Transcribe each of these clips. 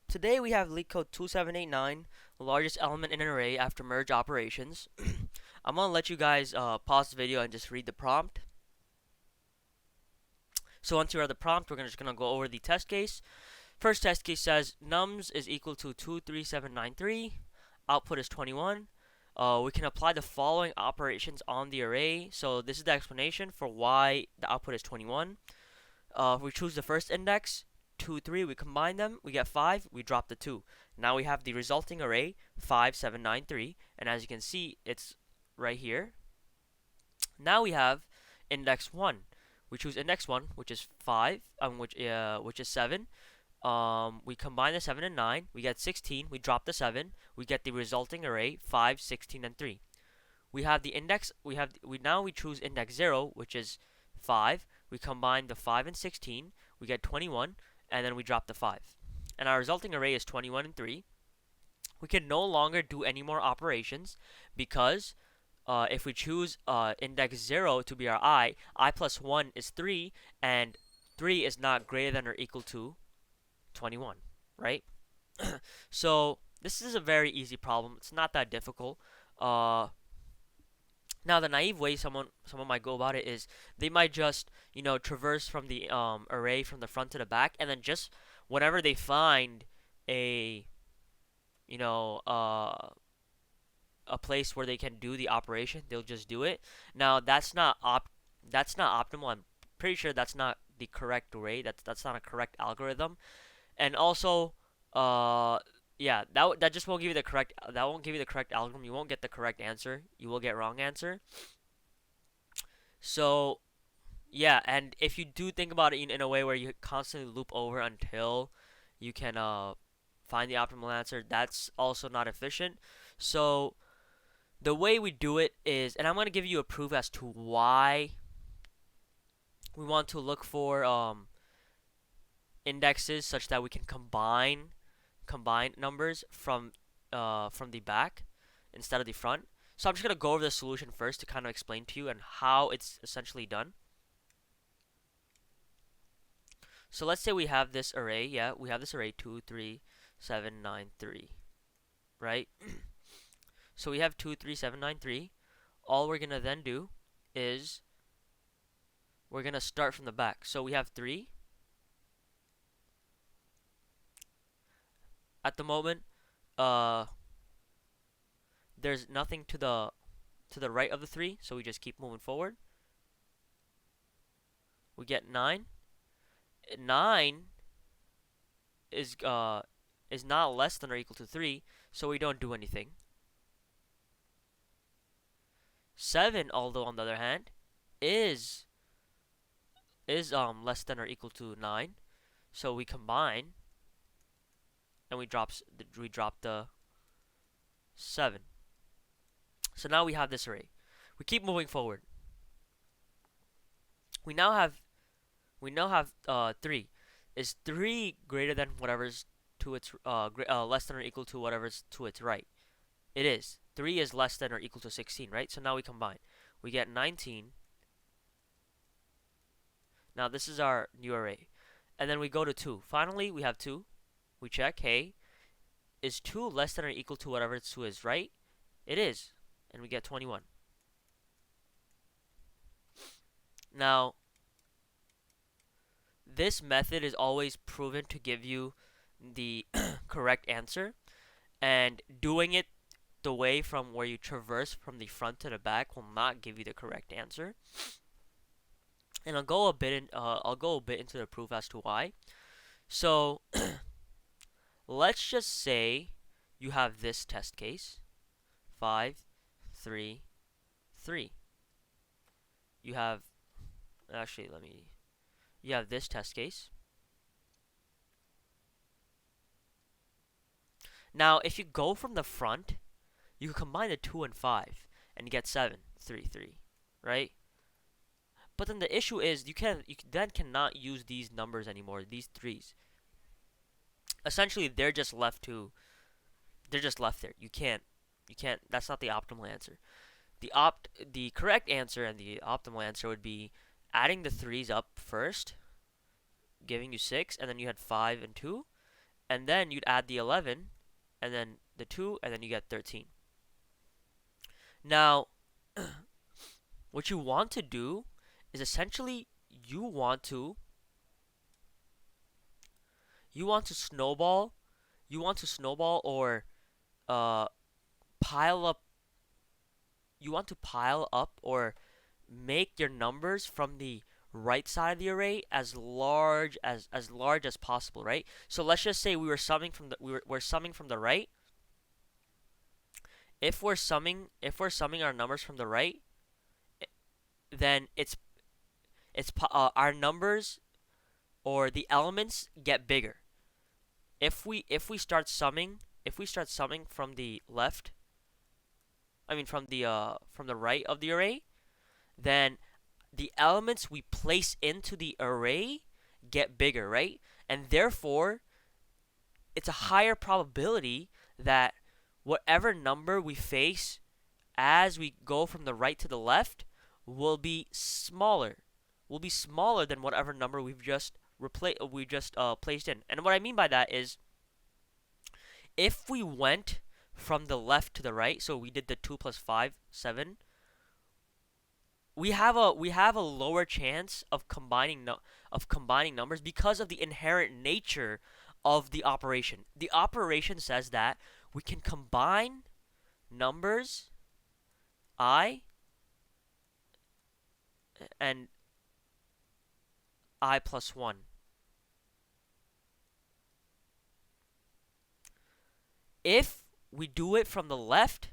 Today we have Leetcode 2789, the largest element in an array after merge operations. I'm going to let you guys pause the video and just read the prompt. So once you read the prompt, we're just going to go over the test case. First test case says nums is equal to 23793, output is 21. We can apply the following operations on the array. So this is the explanation for why the output is 21. If we choose the first index, 2, 3, we combine them, we get 5, we drop the 2. Now we have the resulting array, 5, 7, 9, 3, and as you can see, it's right here. Now we have index 1. We choose index 1, which is 5, which is 7. We combine the 7 and 9, we get 16, we drop the 7, we get the resulting array, 5, 16, and 3. We have the index, now we choose index 0, which is 5. We combine the 5 and 16, we get 21, and then we drop the 5. And our resulting array is 21 and 3. We can no longer do any more operations because if we choose index 0 to be our I plus 1 is 3, and 3 is not greater than or equal to 21, right? So this is a very easy problem. It's not that difficult. Now, the naive way someone might go about it is they might just, traverse from the array from the front to the back, and then just whenever they find a, you know, a place where they can do the operation, they'll just do it. Now, that's not optimal. I'm pretty sure that's not the correct way. That's not a correct algorithm. And also, yeah, that just won't give you the correct. That won't give you the correct algorithm. You won't get the correct answer. You will get wrong answer. So, yeah, and if you do think about it in a way where you constantly loop over until you can find the optimal answer, that's also not efficient. So the way we do it is, and I'm going to give you a proof as to why we want to look for indexes such that we can combine numbers from the back instead of the front. So I'm just going to go over the solution first to kind of explain to you and how it's essentially done. So let's say we have this array. Yeah, we have this array 2, 3, 7, 9, 3, right? So we have 2, 3, 7, 9, 3. All we're going to then do is we're going to start from the back. So we have 3. At the moment, there's nothing to the right of the 3, so we just keep moving forward. We get 9. 9 is not less than or equal to 3, so we don't do anything. 7, although on the other hand, is less than or equal to 9, so we combine and we drop the 7. So now we have this array. We keep moving forward. We now have 3. Is 3 greater than whatever's to its less than or equal to whatever's to its right? It is. 3 is less than or equal to 16, right? So now we combine. We get 19. Now this is our new array. And then we go to 2. Finally, we have 2. We check, hey, is 2 less than or equal to whatever to its right? It is. And we get 21. Now, this method is always proven to give you the correct answer, and doing it the way from where you traverse from the front to the back will not give you the correct answer. And I'll go a bit into the proof as to why. So let's just say you have this test case, 5, 3, 3. You have you have this test case. Now, if you go from the front, you can combine the 2 and 5 and you get 7, 3, 3, right? But then the issue is you then cannot use these numbers anymore, these 3s. Essentially, they're just left there. You can't. That's not the optimal answer. The correct answer and the optimal answer would be adding the 3s up first, giving you 6, and then you had 5 and 2, and then you'd add the 11, and then the 2, and then you get 13. Now, what you want to do is essentially you want to snowball or uh, pile up you want to pile up or make your numbers from the right side of the array as large as possible, right? So let's just say we're summing from the right. If we're summing our numbers from the right, then our numbers or the elements get bigger. If we start summing from the left, I mean from the right of the array, then the elements we place into the array get bigger, right? And therefore, it's a higher probability that whatever number we face as we go from the right to the left will be smaller. Will be smaller than whatever number we just placed in. And what I mean by that is, if we went from the left to the right, so we did the 2 plus 5, 7, we have a lower chance of combining numbers because of the inherent nature of the operation. The operation says that we can combine numbers I and I plus 1. If we do it from the left,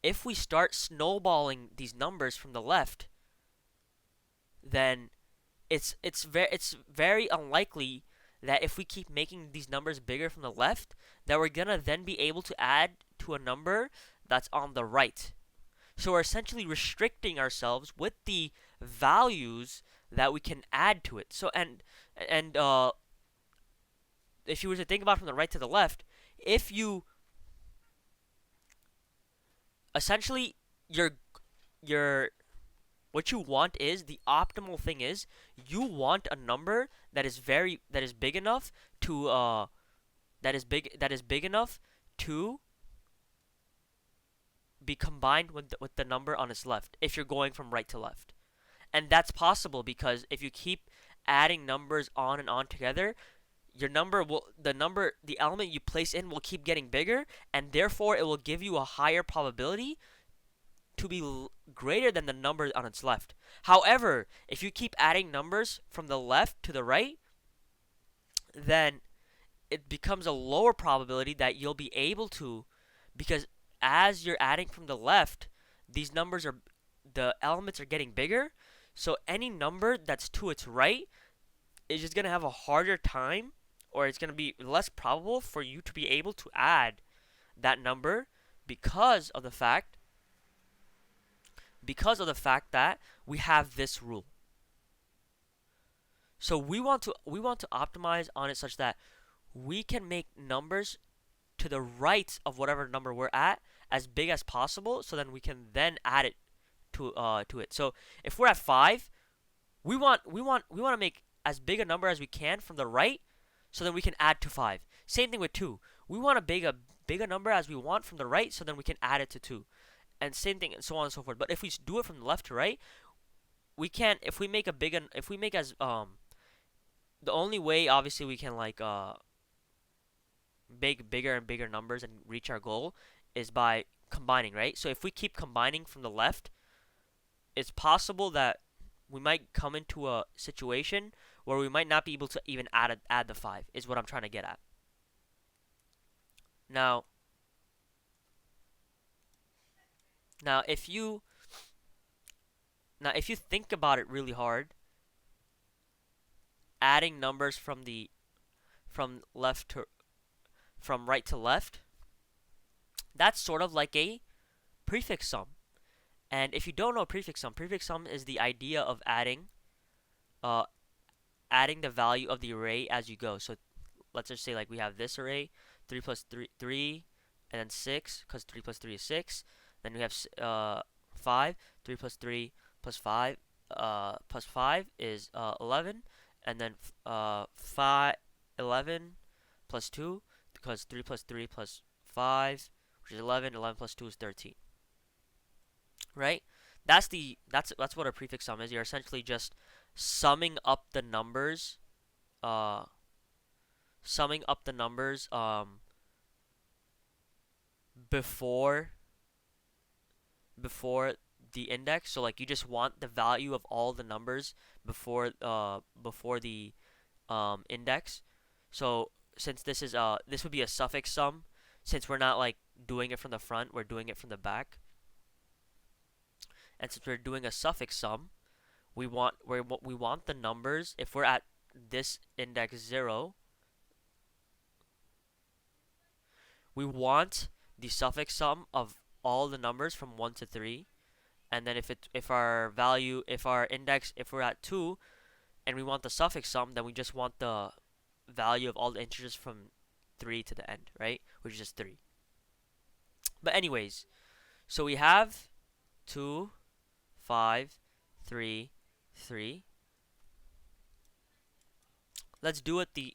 if we start snowballing these numbers from the left, then it's very unlikely that if we keep making these numbers bigger from the left, that we're gonna then be able to add to a number that's on the right. So we're essentially restricting ourselves with the values that we can add to it. So and if you were to think about from the right to the left, if you essentially your what you want is the optimal thing is you want a number that is big enough to that is big enough to be combined with the number on its left if you're going from right to left. And that's possible because if you keep adding numbers on and on together, the element you place in will keep getting bigger, and therefore it will give you a higher probability to be greater than the number on its left. However, if you keep adding numbers from the left to the right, then it becomes a lower probability that you'll be able to, because as you're adding from the left, the elements are getting bigger, so any number that's to its right is just going to have a harder time, or it's going to be less probable for you to be able to add that number because of the fact that we have this rule. So we want to optimize on it such that we can make numbers to the right of whatever number we're at as big as possible, so then we can then add it to it. So if we're at 5, we want to make as big a number as we can from the right, so then we can add to 5. Same thing with 2. We want to make a big a number as we want from the right, so then we can add it to 2. And same thing, and so on and so forth. But if we do it from the left to right, we can't. If we make as the only way obviously we can make bigger and bigger numbers and reach our goal is by combining, right? So if we keep combining from the left, it's possible that we might come into a situation where we might not be able to even add the 5, is what I'm trying to get at. Now if you think about it really hard, adding numbers from right to left, that's sort of like a prefix sum. And if you don't know prefix sum is the idea of adding the value of the array as you go. So let's just say we have this array, 3 plus 3, and then 6, because 3 plus 3 is 6. Then we have 5, 3 plus 3 plus 5 plus 5 is 11, and then 11 plus 2, because 3 plus 3 plus 5, which is 11. 11 plus 2 is 13. Right? That's what a prefix sum is. You're essentially just summing up the numbers, uh, summing up the numbers before the index. So like you just want the value of all the numbers before the index. So since this would be a suffix sum, since we're not like doing it from the front, we're doing it from the back. And since we're doing a suffix sum, we want the numbers, if we're at this index 0, we want the suffix sum of all the numbers from 1 to 3. And then if our index, if we're at 2 and we want the suffix sum, then we just want the value of all the integers from 3 to the end, right? Which is just 3. But anyways, so we have 2, 5, 3, 3. Let's do it the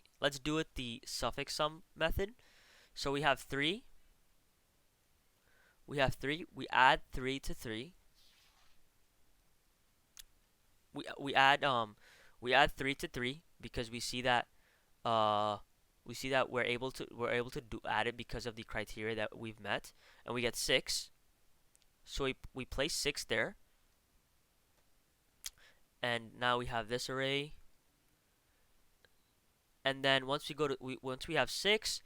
suffix sum method. So we have 3. We add 3 to 3. We add 3 to 3 because we see that we're able to add it because of the criteria that we've met, and we get 6. So we place 6 there, and now we have this array. And then once we have 6,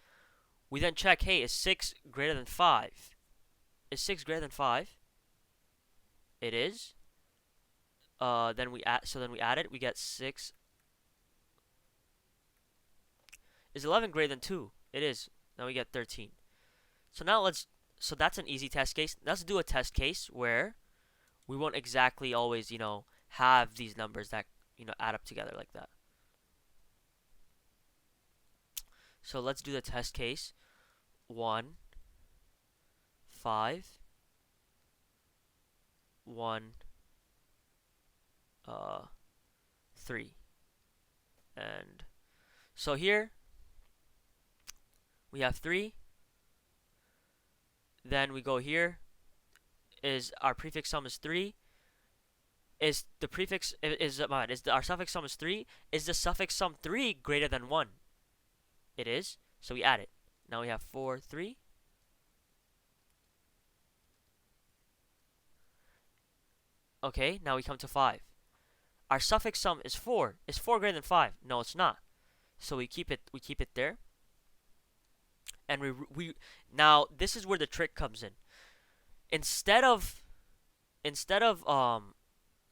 we then check, hey, is 6 greater than 5? Is 6 greater than 5? It is. Then we add it. We get 6. Is 11 greater than 2? It is. Now we get 13. So that's an easy test case. Let's do a test case where we won't exactly always, have these numbers that, add up together like that. So let's do the test case. 1, 5, 1, 3. And so here we have 3. Then we go here. Our prefix sum is 3. Our suffix sum is 3. Is the suffix sum 3 greater than 1? It is. So we add it. Now we have 4, 3. Okay, now we come to 5. Our suffix sum is 4. Is 4 greater than 5? No, it's not. So we keep it there. And we now this is where the trick comes in. Instead of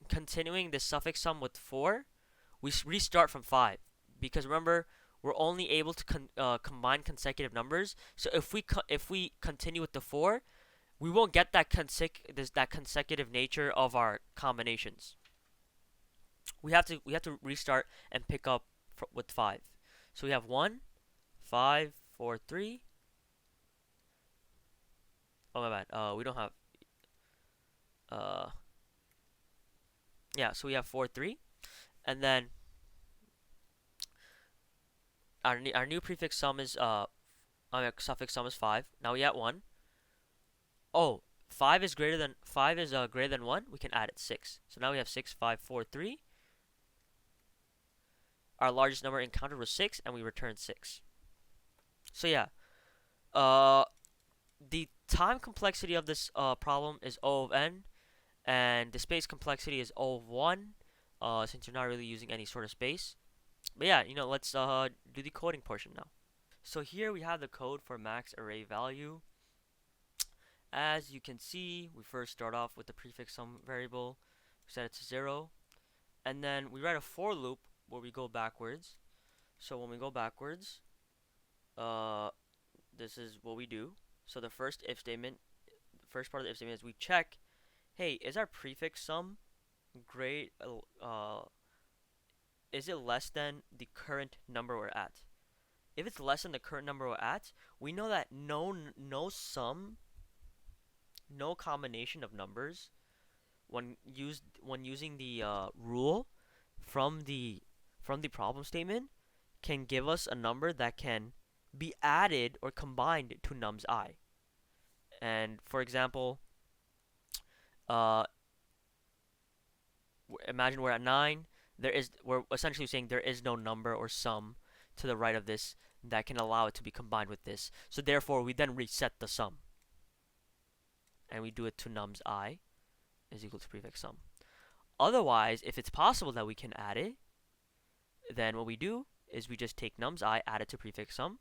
continuing the suffix sum with 4, we restart from 5, because remember, we're only able to combine consecutive numbers. So if we continue with the 4, we won't get that consecutive nature of our combinations. We have to restart and pick up with 5. So we have 1, 5, 4, 3. Oh my bad. We don't have. Yeah. So we have 4, 3, and then our new prefix sum is suffix sum is 5. Now we add 1. Oh, 5 is greater than 1. We can add it 6. So now we have 6, 5, 4, 3. Our largest number encountered was 6, and we returned 6. So yeah, the time complexity of this problem is O of n, and the space complexity is O of 1, since you're not really using any sort of space. But yeah, let's do the coding portion now. So here we have the code for max array value. As you can see, we first start off with the prefix sum variable, set it to 0, and then we write a for loop where we go backwards. So when we go backwards, this is what we do. So the first part of the if statement is we check, hey, is our prefix sum is it less than the current number we're at? If it's less than the current number we're at, we know that no combination of numbers when using the rule from the problem statement can give us a number that can be added or combined to num's I. And for example, uh, imagine we're at 9. We're essentially saying there is no number or sum to the right of this that can allow it to be combined with this. So therefore, we then reset the sum. And we do it to num's I is equal to prefix sum. Otherwise, if it's possible that we can add it, then what we do is we just take num's I, add it to prefix sum,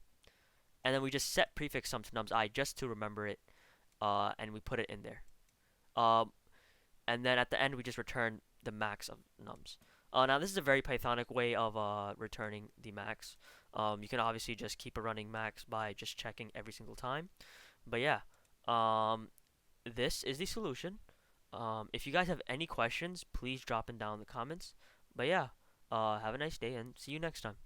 and then we just set prefix sum to num's I just to remember it, and we put it in there. And then at the end, we just return the max of nums. Now, this is a very Pythonic way of returning the max. You can obviously just keep a running max by just checking every single time. But yeah, this is the solution. If you guys have any questions, please drop them down in the comments. But yeah, have a nice day and see you next time.